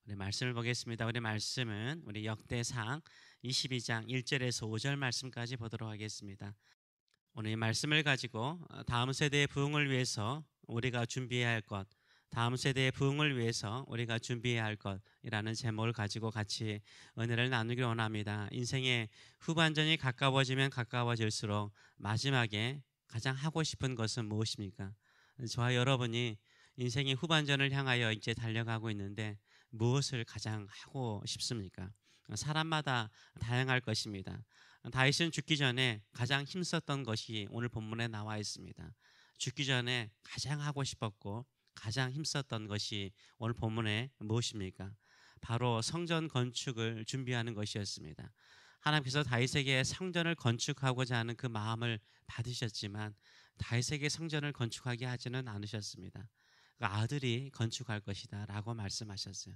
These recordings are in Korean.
우리 말씀을 보겠습니다. 우리 말씀은 우리 역대상 22장 1절에서 5절 말씀까지 보도록 하겠습니다. 오늘 이 말씀을 가지고 다음 세대의 부흥을 위해서 우리가 준비해야 할 것, 다음 세대의 부흥을 위해서 우리가 준비해야 할 것이라는 제목을 가지고 같이 은혜를 나누기를 원합니다. 인생의 후반전이 가까워지면 가까워질수록 마지막에 가장 하고 싶은 것은 무엇입니까? 저와 여러분이 인생의 후반전을 향하여 이제 달려가고 있는데 무엇을 가장 하고 싶습니까? 사람마다 다양할 것입니다. 다윗은 죽기 전에 가장 힘썼던 것이 오늘 본문에 나와 있습니다. 죽기 전에 가장 하고 싶었고 가장 힘썼던 것이 오늘 본문에 무엇입니까? 바로 성전 건축을 준비하는 것이었습니다. 하나님께서 다윗에게 성전을 건축하고자 하는 그 마음을 받으셨지만 다윗에게 성전을 건축하게 하지는 않으셨습니다. 그 아들이 건축할 것이다 라고 말씀하셨어요.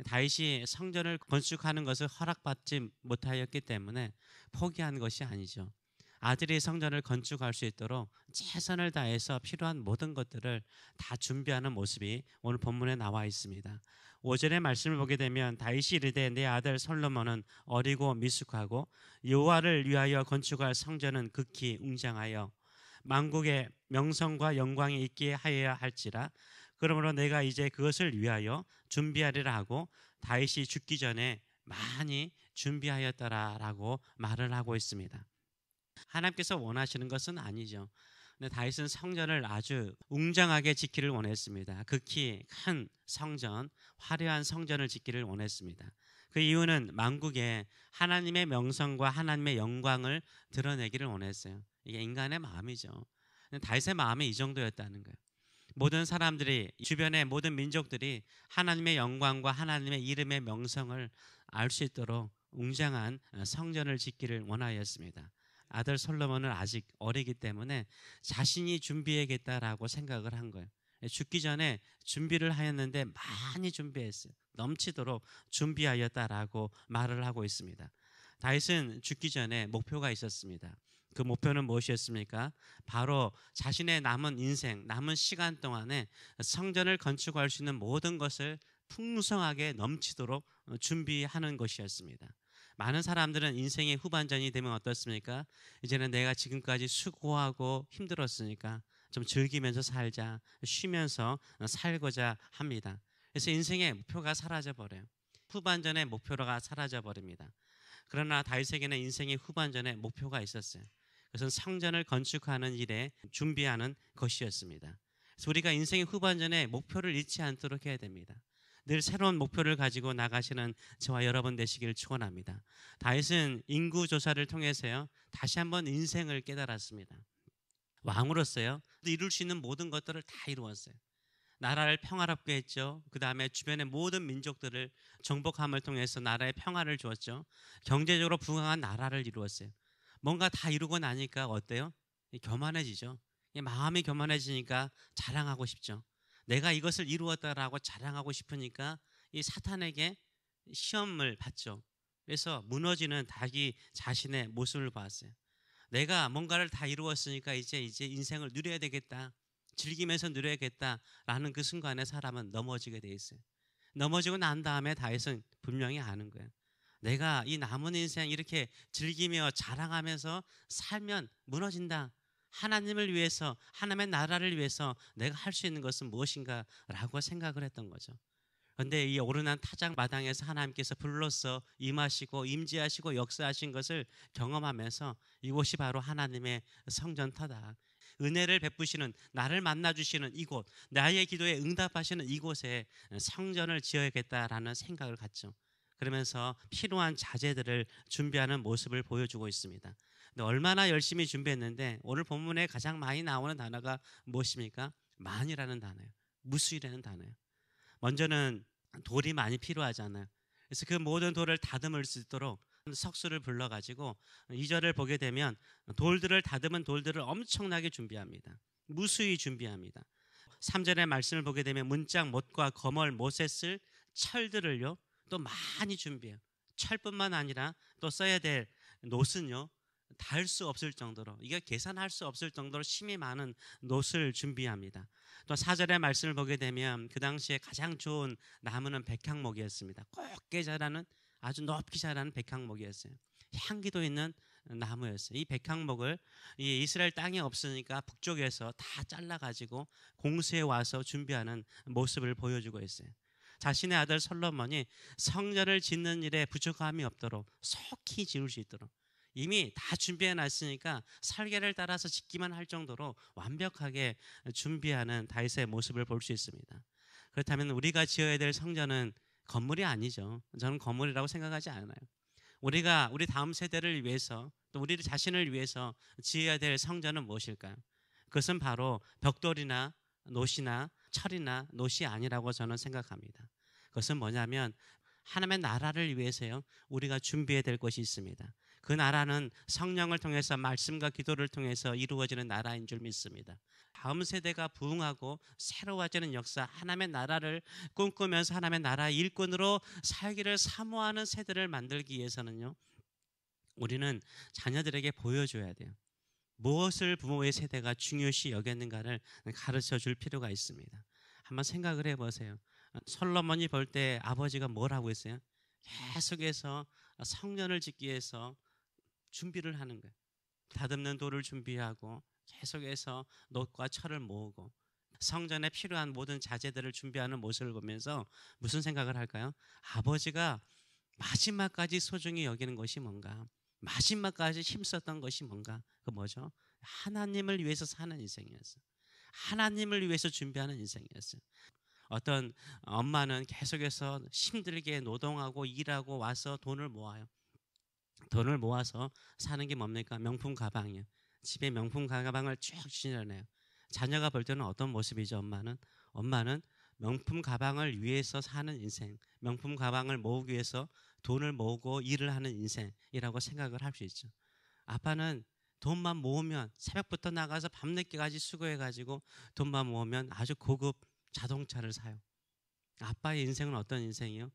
다윗이 성전을 건축하는 것을 허락받지 못하였기 때문에 포기한 것이 아니죠. 아들이 성전을 건축할 수 있도록 최선을 다해서 필요한 모든 것들을 다 준비하는 모습이 오늘 본문에 나와 있습니다. 5절의 말씀을 보게 되면 다윗이 이르되 내 아들 솔로몬은 어리고 미숙하고 여호와를 위하여 건축할 성전은 극히 웅장하여 만국의 명성과 영광이 있게 하여야 할지라. 그러므로 내가 이제 그것을 위하여 준비하리라 하고 다윗이 죽기 전에 많이 준비하였더라라고 말을 하고 있습니다. 하나님께서 원하시는 것은 아니죠. 근데 다윗은 성전을 아주 웅장하게 짓기를 원했습니다. 극히 큰 성전, 화려한 성전을 짓기를 원했습니다. 그 이유는 만국에 하나님의 명성과 하나님의 영광을 드러내기를 원했어요. 이게 인간의 마음이죠. 다윗의 마음이 이 정도였다는 거예요. 모든 사람들이, 주변의 모든 민족들이 하나님의 영광과 하나님의 이름의 명성을 알 수 있도록 웅장한 성전을 짓기를 원하였습니다. 아들 솔로몬은 아직 어리기 때문에 자신이 준비해야겠다라고 생각을 한 거예요. 죽기 전에 준비를 하였는데 많이 준비했어요. 넘치도록 준비하였다라고 말을 하고 있습니다. 다윗은 죽기 전에 목표가 있었습니다. 그 목표는 무엇이었습니까? 바로 자신의 남은 인생, 남은 시간 동안에 성전을 건축할 수 있는 모든 것을 풍성하게 넘치도록 준비하는 것이었습니다. 많은 사람들은 인생의 후반전이 되면 어떻습니까? 이제는 내가 지금까지 수고하고 힘들었으니까 좀 즐기면서 살자, 쉬면서 살고자 합니다. 그래서 인생의 목표가 사라져버려요. 후반전의 목표가 사라져버립니다. 그러나 다윗에게는 인생의 후반전에 목표가 있었어요. 그것은 성전을 건축하는 일에 준비하는 것이었습니다. 그래서 우리가 인생의 후반전에 목표를 잃지 않도록 해야 됩니다. 늘 새로운 목표를 가지고 나가시는 저와 여러분 되시길 축원합니다. 다윗은 인구조사를 통해서요 다시 한번 인생을 깨달았습니다. 왕으로서요 이룰 수 있는 모든 것들을 다 이루었어요. 나라를 평화롭게 했죠. 그 다음에 주변의 모든 민족들을 정복함을 통해서 나라에 평화를 주었죠. 경제적으로 부강한 나라를 이루었어요. 뭔가 다 이루고 나니까 어때요? 교만해지죠. 마음이 교만해지니까 자랑하고 싶죠. 내가 이것을 이루었다라고 자랑하고 싶으니까 이 사탄에게 시험을 받죠. 그래서 무너지는 자기 자신의 모습을 봤어요. 내가 뭔가를 다 이루었으니까 이제 인생을 누려야 되겠다. 즐기면서 누려야겠다라는 그 순간에 사람은 넘어지게 돼 있어요. 넘어지고 난 다음에 다윗은 분명히 아는 거예요. 내가 이 남은 인생 이렇게 즐기며 자랑하면서 살면 무너진다. 하나님을 위해서, 하나님의 나라를 위해서 내가 할 수 있는 것은 무엇인가라고 생각을 했던 거죠. 그런데 이 오르난 타작 마당에서 하나님께서 불러서 임하시고 임재하시고 역사하신 것을 경험하면서 이곳이 바로 하나님의 성전터다. 은혜를 베푸시는, 나를 만나주시는 이곳, 나의 기도에 응답하시는 이곳에 성전을 지어야겠다라는 생각을 갖죠. 그러면서 필요한 자재들을 준비하는 모습을 보여주고 있습니다. 근데 얼마나 열심히 준비했는데 오늘 본문에 가장 많이 나오는 단어가 무엇입니까? 만이라는 단어예요. 무수이라는 단어예요. 먼저는 돌이 많이 필요하잖아요. 그래서 그 모든 돌을 다듬을 수 있도록 석수를 불러가지고 2절을 보게 되면 돌들을 다듬은 돌들을 엄청나게 준비합니다. 무수히 준비합니다. 3절의 말씀을 보게 되면 문짝 못과 거멀 못에 쓸 철들을요 또 많이 준비해요. 철뿐만 아니라 또 써야 될 놋은요 닿을 수 없을 정도로, 이게 계산할 수 없을 정도로 심이 많은 놋을 준비합니다. 또 4절의 말씀을 보게 되면 그 당시에 가장 좋은 나무는 백향목이었습니다. 곱게 자라는, 아주 높게 자라는 백향목이었어요. 향기도 있는 나무였어요. 이 백향목을 이 이스라엘 땅이 없으니까 북쪽에서 다 잘라가지고 공수에 와서 준비하는 모습을 보여주고 있어요. 자신의 아들 솔로몬이 성전을 짓는 일에 부족함이 없도록 속히 지을 수 있도록 이미 다 준비해 놨으니까 설계를 따라서 짓기만 할 정도로 완벽하게 준비하는 다윗의 모습을 볼 수 있습니다. 그렇다면 우리가 지어야 될 성전은 건물이 아니죠. 저는 건물이라고 생각하지 않아요. 우리가 우리 다음 세대를 위해서, 또 우리 자신을 위해서 지어야 될 성전은 무엇일까요? 그것은 바로 벽돌이나 놋이나 철이나 놋이 아니라고 저는 생각합니다. 그것은 뭐냐면 하나님의 나라를 위해서요, 우리가 준비해야 될 것이 있습니다. 그 나라는 성령을 통해서, 말씀과 기도를 통해서 이루어지는 나라인 줄 믿습니다. 다음 세대가 부흥하고 새로워지는 역사, 하나님의 나라를 꿈꾸면서 하나님의 나라의 일꾼으로 살기를 사모하는 세대를 만들기 위해서는요, 우리는 자녀들에게 보여줘야 돼요. 무엇을 부모의 세대가 중요시 여겼는가를 가르쳐 줄 필요가 있습니다. 한번 생각을 해보세요. 솔로몬이 볼 때 아버지가 뭘 하고 있어요? 계속해서 성전을 짓기 위해서 준비를 하는 거예요. 다듬는 돌을 준비하고 계속해서 놋과 철을 모으고 성전에 필요한 모든 자재들을 준비하는 모습을 보면서 무슨 생각을 할까요? 아버지가 마지막까지 소중히 여기는 것이 뭔가, 마지막까지 힘썼던 것이 뭔가, 그 뭐죠? 하나님을 위해서 사는 인생이었어요. 하나님을 위해서 준비하는 인생이었어요. 어떤 엄마는 계속해서 힘들게 노동하고 일하고 와서 돈을 모아요. 돈을 모아서 사는 게 뭡니까? 명품 가방이에요. 집에 명품 가방을 쭉 주시잖아요. 자녀가 볼 때는 어떤 모습이죠? 엄마는 명품 가방을 위해서 사는 인생, 명품 가방을 모으기 위해서 돈을 모으고 일을 하는 인생이라고 생각을 할 수 있죠. 아빠는 돈만 모으면, 새벽부터 나가서 밤늦게까지 수고해가지고 돈만 모으면 아주 고급 자동차를 사요. 아빠의 인생은 어떤 인생이요?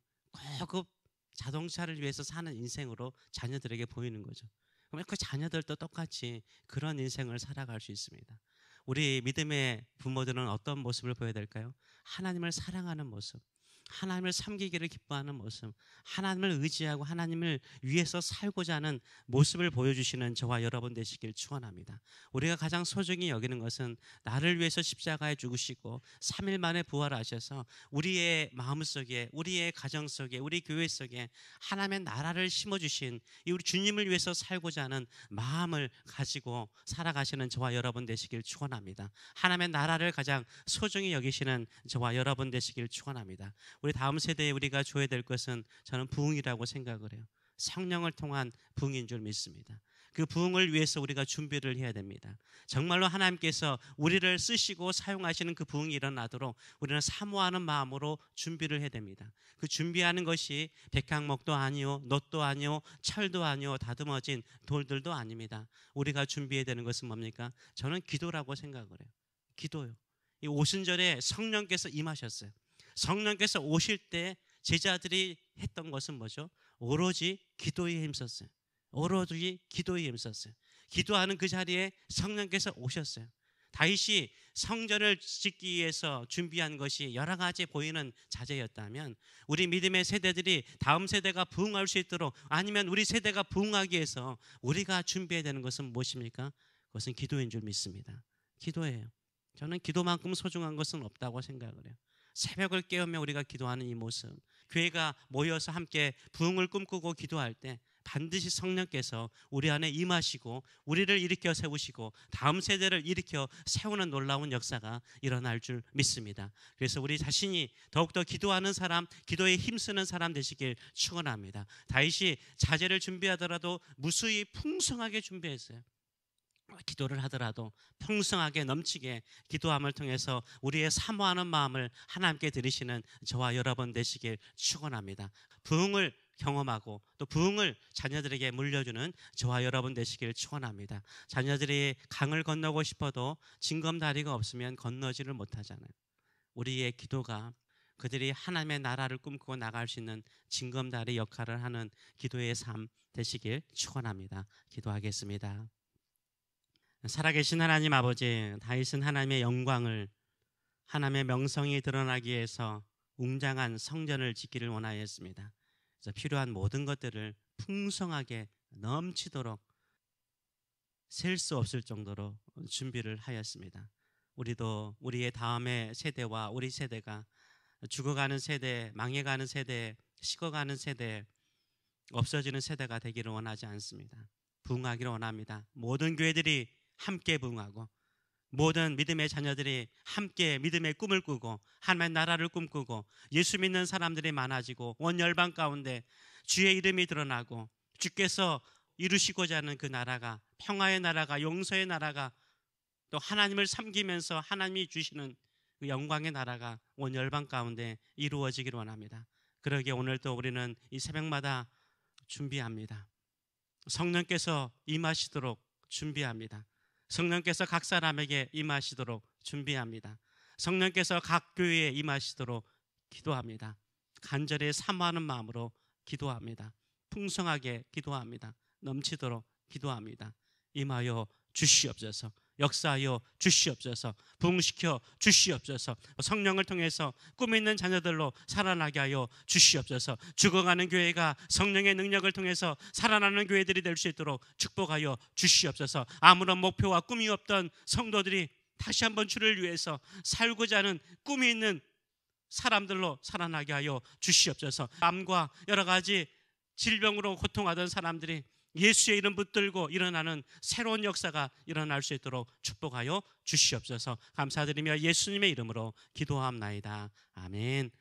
고급 자동차를 위해서 사는 인생으로 자녀들에게 보이는 거죠. 그러면 그 자녀들도 똑같이 그런 인생을 살아갈 수 있습니다. 우리 믿음의 부모들은 어떤 모습을 보여야 될까요? 하나님을 사랑하는 모습, 하나님을 섬기기를 기뻐하는 모습, 하나님을 의지하고 하나님을 위해서 살고자 하는 모습을 보여주시는 저와 여러분 되시길 축원합니다. 우리가 가장 소중히 여기는 것은 나를 위해서 십자가에 죽으시고 3일 만에 부활하셔서 우리의 마음속에, 우리의 가정 속에, 우리 교회 속에 하나님의 나라를 심어주신 이 우리 주님을 위해서 살고자 하는 마음을 가지고 살아가시는 저와 여러분 되시길 축원합니다. 하나님의 나라를 가장 소중히 여기시는 저와 여러분 되시길 축원합니다. 우리 다음 세대에 우리가 줘야 될 것은 저는 부흥이라고 생각을 해요. 성령을 통한 부흥인 줄 믿습니다. 그 부흥을 위해서 우리가 준비를 해야 됩니다. 정말로 하나님께서 우리를 쓰시고 사용하시는 그 부흥이 일어나도록 우리는 사모하는 마음으로 준비를 해야 됩니다. 그 준비하는 것이 백향목도 아니요, 놋도 아니요, 철도 아니요, 다듬어진 돌들도 아닙니다. 우리가 준비해야 되는 것은 뭡니까? 저는 기도라고 생각을 해요. 기도요. 이 오순절에 성령께서 임하셨어요. 성령께서 오실 때 제자들이 했던 것은 뭐죠? 오로지 기도에 힘썼어요. 오로지 기도에 힘썼어요. 기도하는 그 자리에 성령께서 오셨어요. 다윗이 성전을 짓기 위해서 준비한 것이 여러 가지 보이는 자재였다면 우리 믿음의 세대들이 다음 세대가 부흥할 수 있도록, 아니면 우리 세대가 부흥하기 위해서 우리가 준비해야 되는 것은 무엇입니까? 그것은 기도인 줄 믿습니다. 기도예요. 저는 기도만큼 소중한 것은 없다고 생각을 해요. 새벽을 깨우며 우리가 기도하는 이 모습, 교회가 모여서 함께 부흥을 꿈꾸고 기도할 때 반드시 성령께서 우리 안에 임하시고 우리를 일으켜 세우시고 다음 세대를 일으켜 세우는 놀라운 역사가 일어날 줄 믿습니다. 그래서 우리 자신이 더욱더 기도하는 사람, 기도에 힘쓰는 사람 되시길 축원합니다. 다윗이 자재를 준비하더라도 무수히 풍성하게 준비했어요. 기도를 하더라도 풍성하게 넘치게 기도함을 통해서 우리의 사모하는 마음을 하나님께 드리시는 저와 여러분 되시길 축원합니다. 부흥을 경험하고 또 부흥을 자녀들에게 물려주는 저와 여러분 되시길 축원합니다. 자녀들이 강을 건너고 싶어도 징검다리가 없으면 건너지를 못하잖아요. 우리의 기도가 그들이 하나님의 나라를 꿈꾸고 나갈 수 있는 징검다리 역할을 하는 기도의 삶 되시길 축원합니다. 기도하겠습니다. 살아계신 하나님 아버지, 다윗은 하나님의 영광을, 하나님의 명성이 드러나기 위해서 웅장한 성전을 짓기를 원하였습니다. 그래서 필요한 모든 것들을 풍성하게 넘치도록 셀 수 없을 정도로 준비를 하였습니다. 우리도 우리의 다음의 세대와 우리 세대가 죽어가는 세대, 망해가는 세대, 식어가는 세대, 없어지는 세대가 되기를 원하지 않습니다. 부흥하기를 원합니다. 모든 교회들이 함께 부흥하고 모든 믿음의 자녀들이 함께 믿음의 꿈을 꾸고 하나님의 나라를 꿈꾸고 예수 믿는 사람들이 많아지고 온 열방 가운데 주의 이름이 드러나고 주께서 이루시고자 하는 그 나라가, 평화의 나라가, 용서의 나라가, 또 하나님을 섬기면서 하나님이 주시는 그 영광의 나라가 온 열방 가운데 이루어지기를 원합니다. 그러기에 오늘 또 우리는 이 새벽마다 준비합니다. 성령께서 임하시도록 준비합니다. 성령께서 각 사람에게 임하시도록 준비합니다. 성령께서 각 교회에 임하시도록 기도합니다. 간절히 사모하는 마음으로 기도합니다. 풍성하게 기도합니다. 넘치도록 기도합니다. 임하여 주시옵소서. 역사하여 주시옵소서. 부흥시켜 주시옵소서. 성령을 통해서 꿈 있는 자녀들로 살아나게 하여 주시옵소서. 죽어가는 교회가 성령의 능력을 통해서 살아나는 교회들이 될 수 있도록 축복하여 주시옵소서. 아무런 목표와 꿈이 없던 성도들이 다시 한번 주를 위해서 살고자 하는 꿈이 있는 사람들로 살아나게 하여 주시옵소서. 암과 여러 가지 질병으로 고통하던 사람들이 예수의 이름 붙들고 일어나는 새로운 역사가 일어날 수 있도록 축복하여 주시옵소서. 감사드리며 예수님의 이름으로 기도합나이다. 아멘.